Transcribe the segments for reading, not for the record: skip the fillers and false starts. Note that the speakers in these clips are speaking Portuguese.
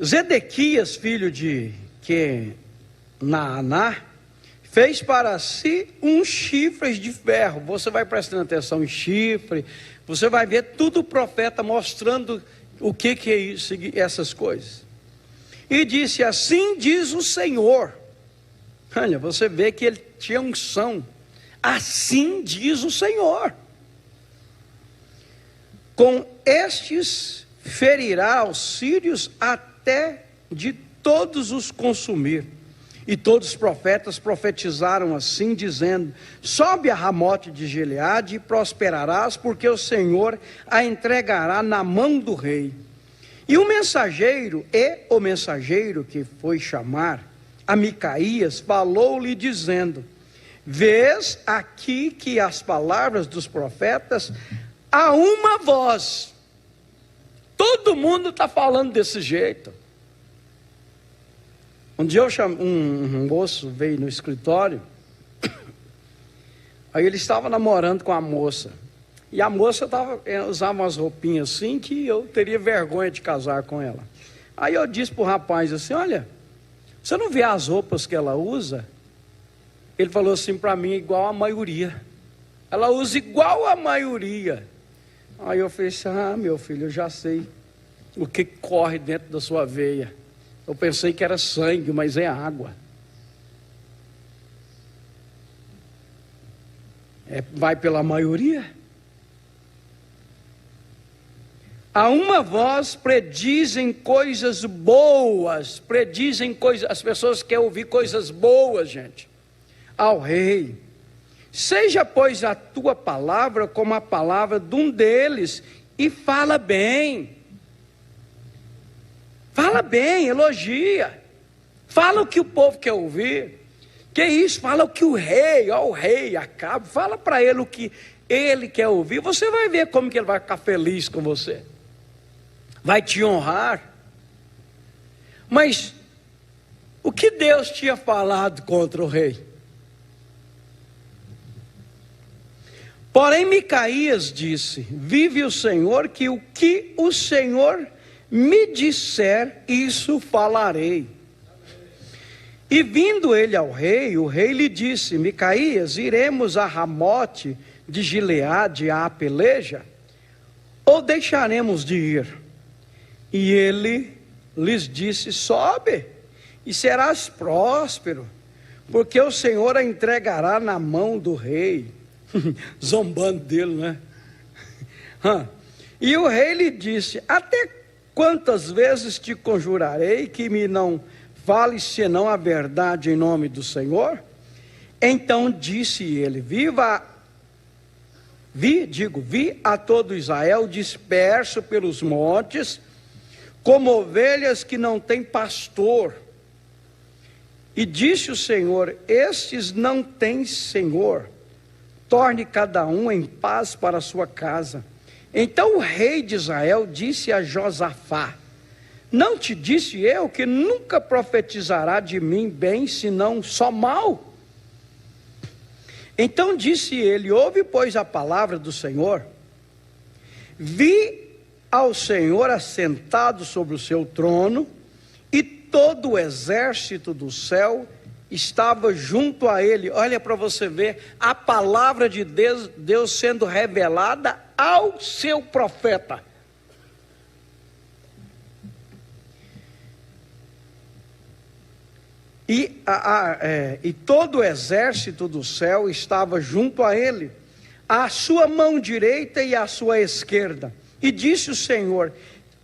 Zedequias, filho de Kenaaná, fez para si uns chifres de ferro. Você vai prestando atenção em chifre, você vai ver tudo o profeta mostrando o que é isso, essas coisas. E disse: assim diz o Senhor. Olha, você vê que ele tinha unção. Assim diz o Senhor: com estes ferirá os sírios até de todos os consumir. E todos os profetas profetizaram assim, dizendo: sobe a Ramote de Gileade e prosperarás, porque o Senhor a entregará na mão do rei. E o mensageiro que foi chamar a Micaías falou-lhe dizendo: vês aqui que as palavras dos profetas há uma voz. Todo mundo está falando desse jeito. Um dia um moço veio no escritório, aí ele estava namorando com a moça, e a moça usava umas roupinhas assim, que eu teria vergonha de casar com ela. Aí eu disse para o rapaz assim: olha, você não vê as roupas que ela usa? Ele falou assim para mim: igual a maioria. Ela usa igual a maioria. Aí eu falei assim: ah, meu filho, eu já sei o que corre dentro da sua veia. Eu pensei que era sangue, mas é água. Vai pela maioria. A uma voz predizem coisas boas, as pessoas querem ouvir coisas boas, gente, ao rei. Seja, pois, a tua palavra como a palavra de um deles, e fala bem. Fala bem, elogia. Fala o que o povo quer ouvir. Que isso? Fala o que o rei Acabe, fala para ele o que ele quer ouvir. Você vai ver como que ele vai ficar feliz com você. Vai te honrar. Mas o que Deus tinha falado contra o rei? Porém Micaías disse: vive o Senhor, que o que o Senhor me disser, isso falarei. E vindo ele ao rei, o rei lhe disse: Micaías, iremos a Ramote de Gileade à peleja, ou deixaremos de ir? E ele lhes disse: sobe, e serás próspero, porque o Senhor a entregará na mão do rei. Zombando dele, né? E o rei lhe disse: até quantas vezes te conjurarei que me não fales senão a verdade em nome do Senhor? Então disse ele: vi a todo Israel disperso pelos montes, como ovelhas que não têm pastor. E disse o Senhor: estes não têm senhor, torne cada um em paz para a sua casa. Então o rei de Israel disse a Josafá: não te disse eu que nunca profetizará de mim bem, senão só mal? Então disse ele: ouve, pois, a palavra do Senhor. Vi ao Senhor assentado sobre o seu trono, e todo o exército do céu estava junto a ele. Olha para você ver a palavra de Deus sendo revelada ao seu profeta. E todo o exército do céu estava junto a ele, à sua mão direita e à sua esquerda. E disse o Senhor: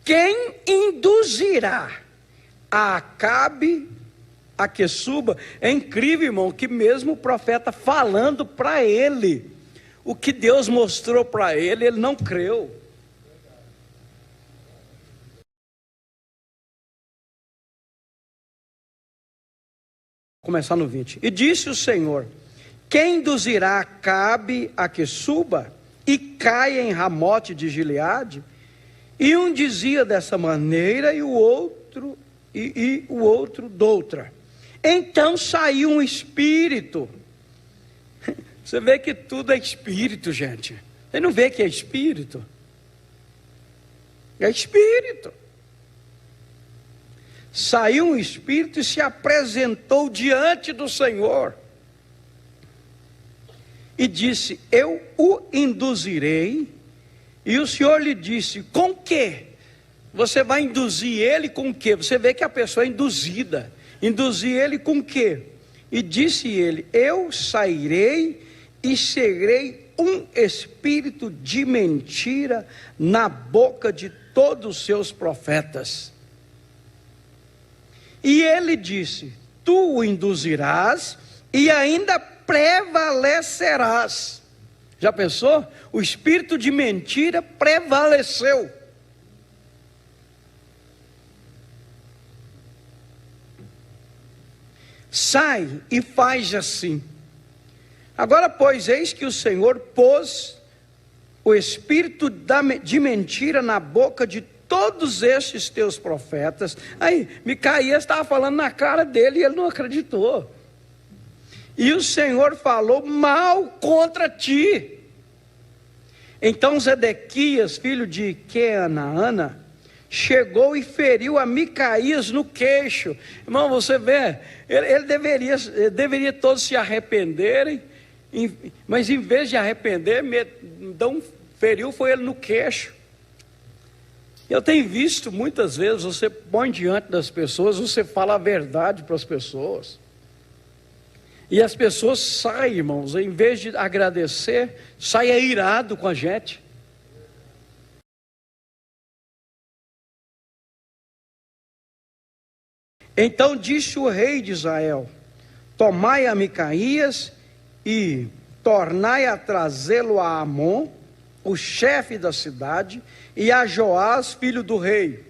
quem induzirá a Acabe a que suba? É incrível, irmão, que mesmo o profeta falando para ele o que Deus mostrou para ele, ele não creu. Começar no 20. E disse o Senhor: quem induzirá Acabe a que suba e caia em Ramote de Gileade? E um dizia dessa maneira, e o outro doutra. Então saiu um espírito. Você vê que tudo é espírito, gente. Você não vê que é espírito? É espírito. saiu um espírito e se apresentou diante do Senhor. E disse: eu o induzirei. E o Senhor lhe disse: com quê? Você vai induzir ele com o quê? Você vê que a pessoa é induzida. Induzir ele com o quê? E disse ele: eu sairei e serei um espírito de mentira na boca de todos os seus profetas. E ele disse: tu o induzirás e ainda prevalecerás. Já pensou? O espírito de mentira prevaleceu. Sai e faz assim. Agora, pois, eis que o Senhor pôs o espírito de mentira na boca de todos estes teus profetas. Aí, Micaías estava falando na cara dele e ele não acreditou. E o Senhor falou mal contra ti. Então Zedequias, filho de Queanaana, chegou e feriu a Micaías no queixo. Irmão, você vê, ele deveria todos se arrependerem, mas em vez de arrepender, feriu foi ele no queixo. Eu tenho visto muitas vezes, você põe diante das pessoas, você fala a verdade para as pessoas. E as pessoas saem, irmãos, em vez de agradecer, saem irado com a gente. Então disse o rei de Israel: tomai a Micaías e tornai a trazê-lo a Amon, o chefe da cidade, e a Joás, filho do rei.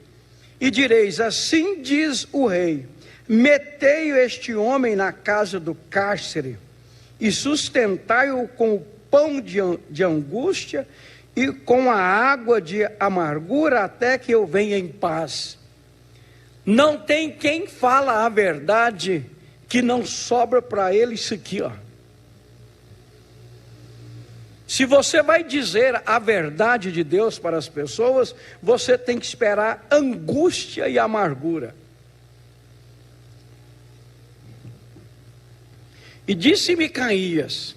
E direis: assim diz o rei: metei este homem na casa do cárcere, e sustentai-o com o pão de angústia, e com a água de amargura, até que eu venha em paz. Não tem quem fala a verdade, que não sobra para ele isso aqui, ó. Se você vai dizer a verdade de Deus para as pessoas, você tem que esperar angústia e amargura. E disse Micaías: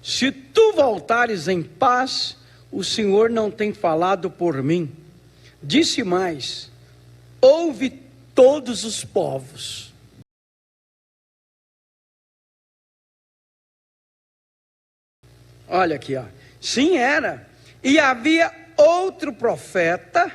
se tu voltares em paz, o Senhor não tem falado por mim. Disse mais: ouve todos os povos. Olha aqui, ó. Sim, era. E havia outro profeta.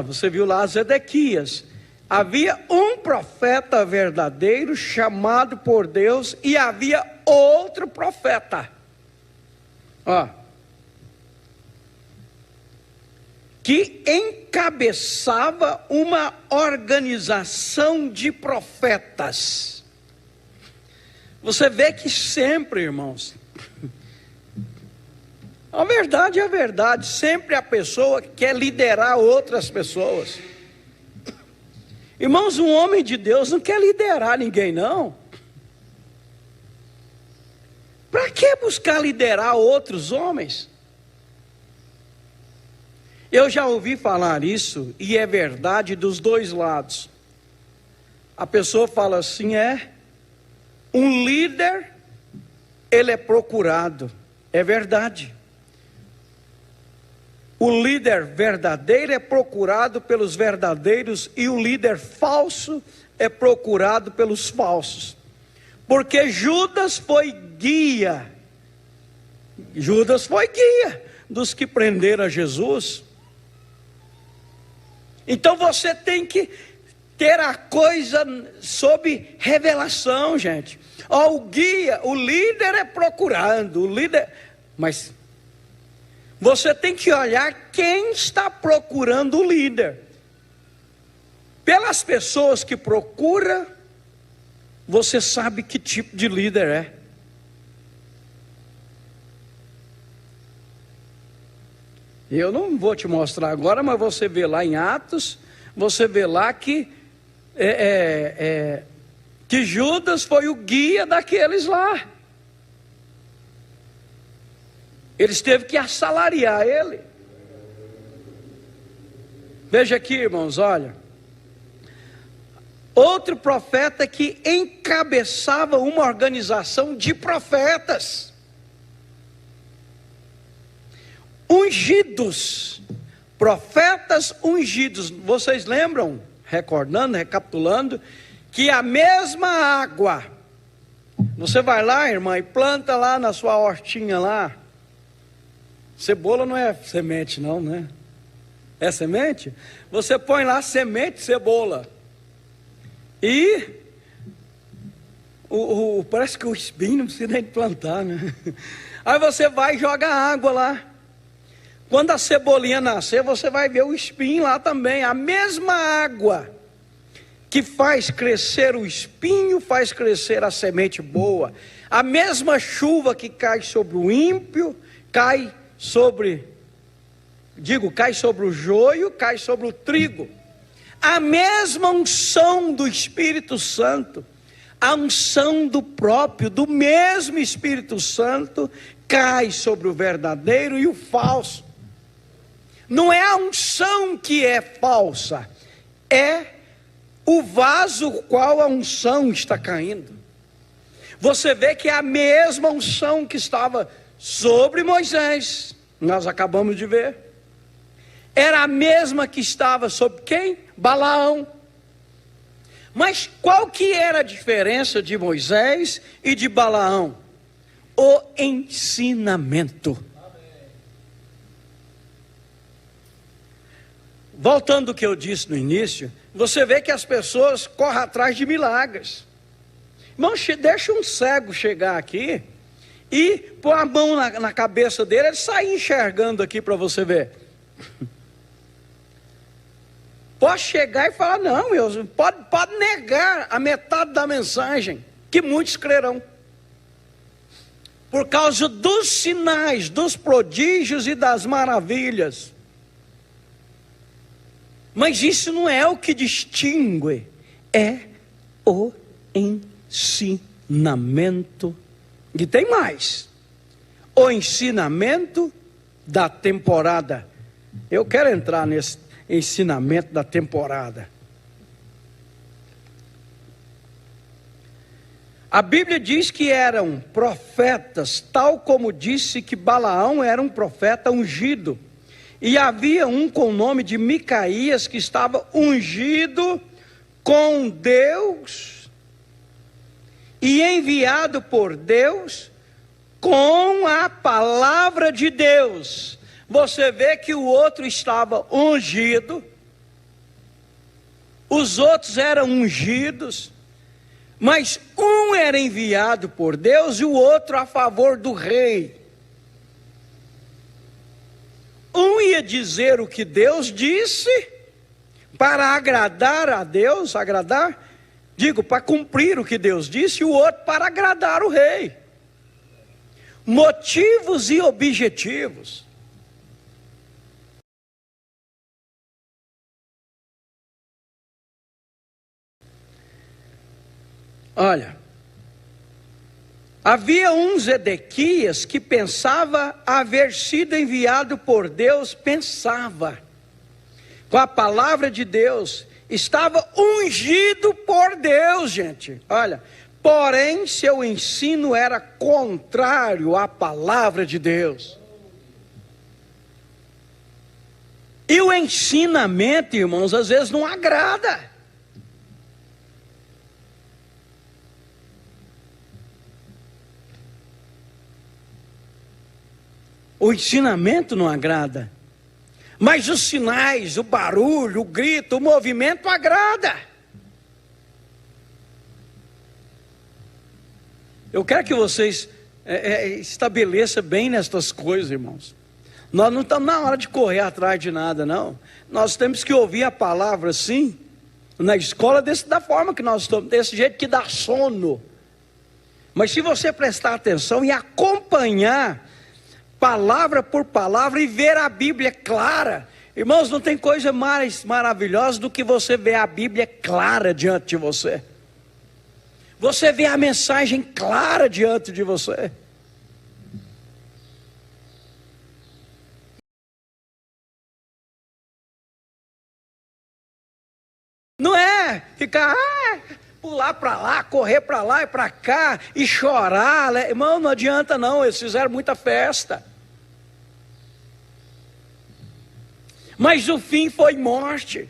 Você viu lá Zedequias. Havia um profeta verdadeiro chamado por Deus, e havia outro profeta. Ó. Que encabeçava uma organização de profetas. Você vê que sempre, irmãos, a verdade é a verdade, sempre a pessoa quer liderar outras pessoas. Irmãos, um homem de Deus não quer liderar ninguém, não. Para que buscar liderar outros homens? Eu já ouvi falar isso, e é verdade dos dois lados. A pessoa fala assim: um líder, ele é procurado. É verdade. O líder verdadeiro é procurado pelos verdadeiros, e o líder falso é procurado pelos falsos. Porque Judas foi guia dos que prenderam a Jesus. Então você tem que ter a coisa sob revelação, gente. Ó, o guia, o líder é procurado, mas você tem que olhar quem está procurando o líder. Pelas pessoas que procura, você sabe que tipo de líder é. Eu não vou te mostrar agora, mas você vê lá em Atos, você vê lá que Judas foi o guia daqueles lá. Eles teve que assalariar ele. Veja aqui, irmãos, olha. Outro profeta que encabeçava uma organização de profetas ungidos, profetas ungidos. Vocês lembram, recordando, recapitulando, que a mesma água, você vai lá, irmã, e planta lá na sua hortinha lá. Cebola não é semente não, né? É semente? Você põe lá semente de cebola. E parece que o espinho não precisa nem plantar, né? Aí você vai e joga água lá. Quando a cebolinha nascer, você vai ver o espinho lá também. A mesma água que faz crescer o espinho, faz crescer a semente boa. A mesma chuva que cai sobre o ímpio, cai sobre o joio, cai sobre o trigo. A mesma unção do Espírito Santo, a unção do mesmo Espírito Santo, cai sobre o verdadeiro e o falso. Não é a unção que é falsa, é o vaso qual a unção está caindo. Você vê que é a mesma unção que estava sobre Moisés, nós acabamos de ver, era a mesma que estava sobre quem? Balaão. Mas qual que era a diferença de Moisés e de Balaão? O ensinamento. Voltando ao que eu disse no início, você vê que as pessoas correm atrás de milagres. Irmão, deixa um cego chegar aqui e pôr a mão na cabeça dele, ele sai enxergando aqui para você ver. Pode chegar e falar, não, pode negar a metade da mensagem, que muitos crerão. Por causa dos sinais, dos prodígios e das maravilhas. Mas isso não é o que distingue, é o ensinamento. E tem mais, o ensinamento da temporada. Eu quero entrar nesse ensinamento da temporada. A Bíblia diz que eram profetas, tal como disse que Balaão era um profeta ungido. E havia um com o nome de Micaías que estava ungido com Deus e enviado por Deus com a palavra de Deus. Você vê que o outro estava ungido, os outros eram ungidos, mas um era enviado por Deus e o outro a favor do rei. Um ia dizer o que Deus disse para agradar a Deus, para cumprir o que Deus disse, e o outro para agradar o rei. Motivos e objetivos. Olha, havia um Zedequias que pensava haver sido enviado por Deus, com a palavra de Deus, estava ungido por Deus, gente. Olha, porém seu ensino era contrário à palavra de Deus. E o ensinamento, irmãos, às vezes não agrada. O ensinamento não agrada, mas os sinais, o barulho, o grito, o movimento agrada. Eu quero que vocês estabeleçam bem nestas coisas, irmãos. Nós não estamos na hora de correr atrás de nada, não. Nós temos que ouvir a palavra, sim, na escola da forma que nós estamos, desse jeito que dá sono. Mas se você prestar atenção e acompanhar palavra por palavra e ver a Bíblia clara, irmãos, não tem coisa mais maravilhosa do que você ver a Bíblia clara diante de você. Você vê a mensagem clara diante de você. Não é ficar, pular para lá, correr para lá e para cá, e chorar. Irmão, não adianta não, eles fizeram muita festa. Mas o fim foi morte.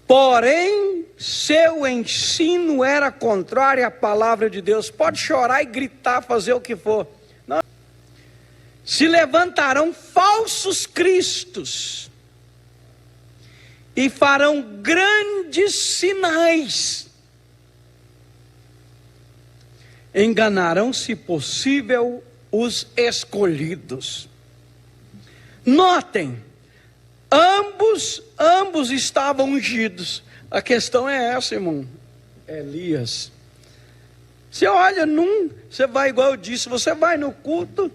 Porém, seu ensino era contrário à palavra de Deus. Pode chorar e gritar, fazer o que for. Não. Se levantarão falsos cristos e farão grandes sinais. Enganarão, se possível, os escolhidos. Notem, ambos estavam ungidos. A questão é essa, irmão. Elias. Você olha você vai, igual eu disse, você vai no culto,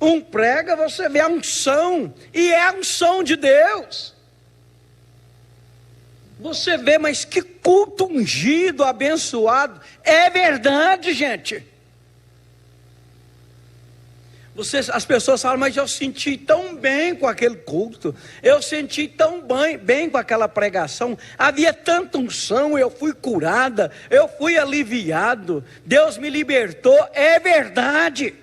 um prega, você vê a unção, e é a unção de Deus. Você vê, mas que culto ungido, abençoado. É verdade, gente. As pessoas falam, mas eu senti tão bem com aquele culto, eu senti tão bem com aquela pregação, havia tanta unção, eu fui curada, eu fui aliviado, Deus me libertou. É verdade,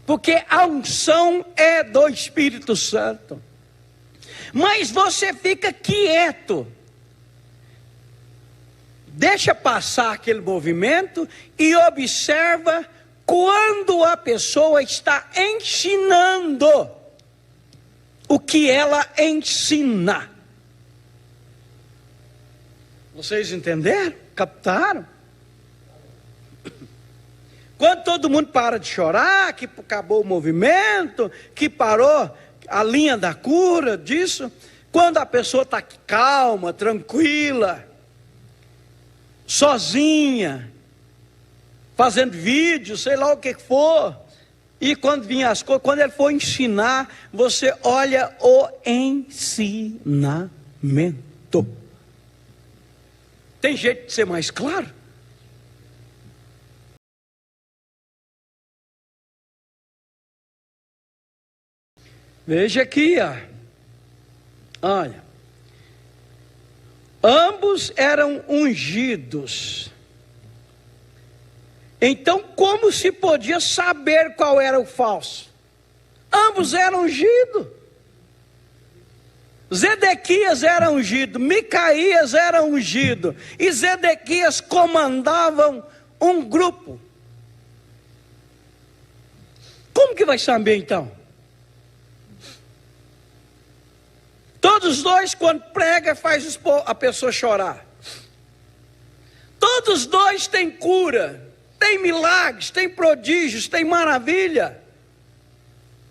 porque a unção é do Espírito Santo. Mas você fica quieto, deixa passar aquele movimento e observa quando a pessoa está ensinando o que ela ensina. Vocês entenderam? Captaram? Quando todo mundo para de chorar, que acabou o movimento, que parou a linha da cura disso, quando a pessoa está calma, tranquila, sozinha, fazendo vídeo, sei lá o que for, e quando vinha as coisas, quando ele for ensinar, você olha o ensinamento. Tem jeito de ser mais claro? Veja aqui, olha, ambos eram ungidos. Então, como se podia saber qual era o falso? Ambos eram ungidos. Zedequias era ungido, Micaías era ungido, e Zedequias comandavam um grupo. Como que vai saber então? Todos os dois, quando prega, faz a pessoa chorar. Todos os dois têm cura, tem milagres, tem prodígios, tem maravilha.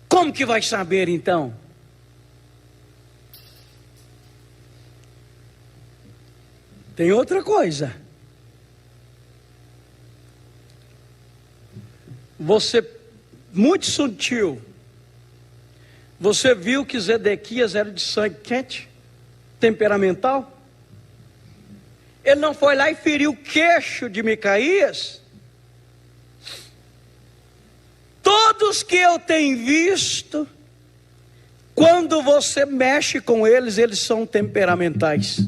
Como que vai saber então? Tem outra coisa. Você, muito sutil, você viu que Zedequias era de sangue quente, temperamental? Ele não foi lá e feriu o queixo de Micaías? Todos que eu tenho visto, quando você mexe com eles, eles são temperamentais.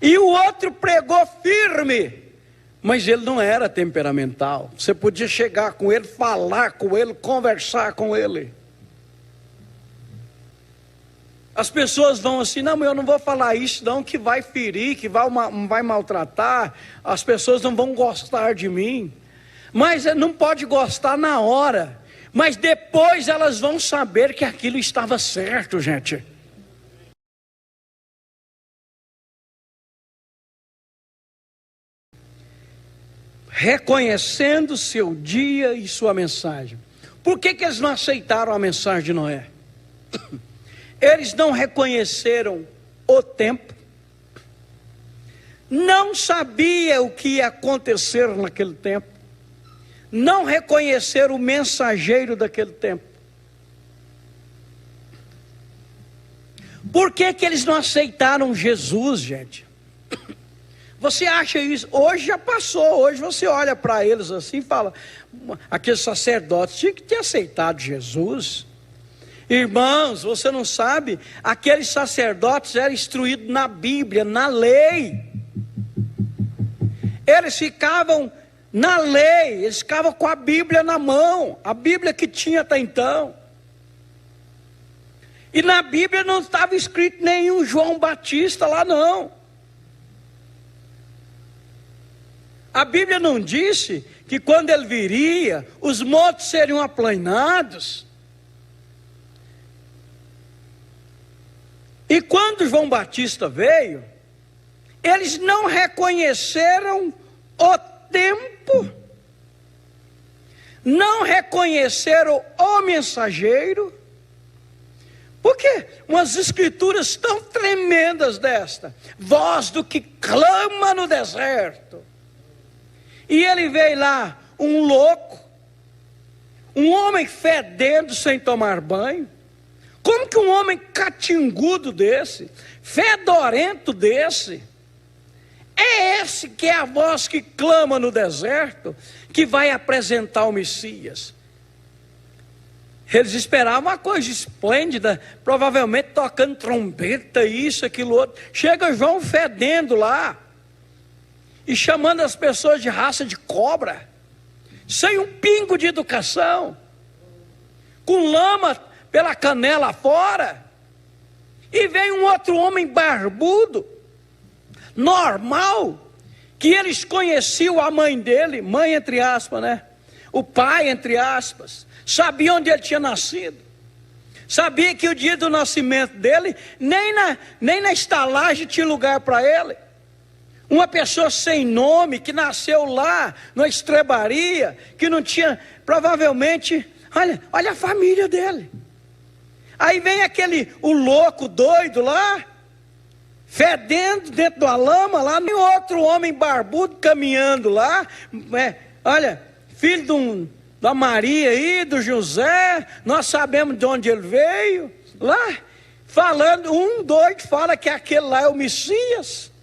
E o outro pregou firme, mas ele não era temperamental. Você podia chegar com ele, falar com ele, conversar com ele. As pessoas vão assim, não, eu não vou falar isso não, que vai ferir, que vai maltratar, as pessoas não vão gostar de mim. Mas não pode gostar na hora, mas depois elas vão saber que aquilo estava certo, gente. Reconhecendo seu dia e sua mensagem. Por que eles não aceitaram a mensagem de Noé? Eles não reconheceram o tempo, não sabia o que ia acontecer naquele tempo, não reconheceram o mensageiro daquele tempo. Por que eles não aceitaram Jesus, gente? Você acha isso? Hoje já passou. Hoje você olha para eles assim e fala: aqueles sacerdotes tinham que ter aceitado Jesus. Irmãos, você não sabe, aqueles sacerdotes eram instruídos na Bíblia, na lei. Eles ficavam na lei, eles ficavam com a Bíblia na mão, a Bíblia que tinha até então. E na Bíblia não estava escrito nenhum João Batista lá não. A Bíblia não disse que quando ele viria, os montes seriam aplainados. E quando João Batista veio, eles não reconheceram o tempo, não reconheceram o mensageiro, porque umas escrituras tão tremendas desta, voz do que clama no deserto, e ele veio lá, um louco, um homem fedendo sem tomar banho. Como que um homem catingudo desse, fedorento desse, é esse que é a voz que clama no deserto, que vai apresentar o Messias? Eles esperavam uma coisa esplêndida, provavelmente tocando trombeta, isso, aquilo, outro. Chega João fedendo lá, e chamando as pessoas de raça de cobra, sem um pingo de educação, com lama pela canela fora, e vem um outro homem barbudo, normal, que eles conheciam a mãe dele, mãe entre aspas, né? O pai entre aspas, sabia onde ele tinha nascido, sabia que o dia do nascimento dele, nem na estalagem tinha lugar para ele. Uma pessoa sem nome, que nasceu lá, numa estrebaria, que não tinha, provavelmente, olha a família dele. Aí vem o louco doido lá, fedendo dentro da lama lá, e outro homem barbudo caminhando lá, olha, filho da Maria aí, do José, nós sabemos de onde ele veio, lá, falando, um doido fala que aquele lá é o Messias.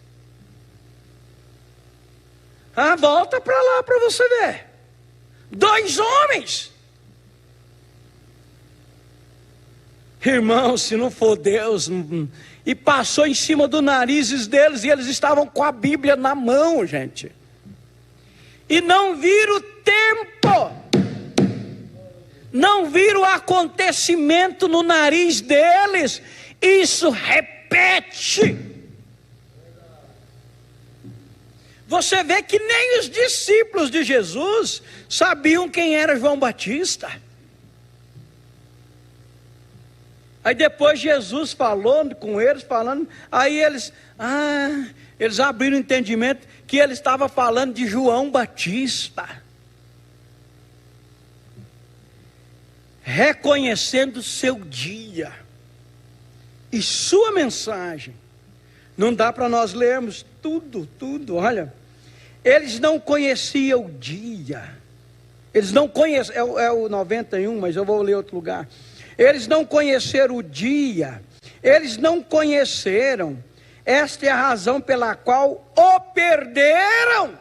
Volta para lá para você ver, 2 homens. Irmão, se não for Deus, e passou em cima dos narizes deles, e eles estavam com a Bíblia na mão, gente, e não viram o tempo, não viram o acontecimento no nariz deles. Isso repete. Você vê que nem os discípulos de Jesus sabiam quem era João Batista. Aí depois Jesus falando com eles, aí eles abriram o entendimento que ele estava falando de João Batista. Reconhecendo seu dia e sua mensagem. Não dá para nós lermos tudo, olha. Eles não conheciam o dia. Eles não conhecem, é o 91, mas eu vou ler outro lugar. Eles não conheceram o dia, eles não conheceram. Esta é a razão pela qual o perderam.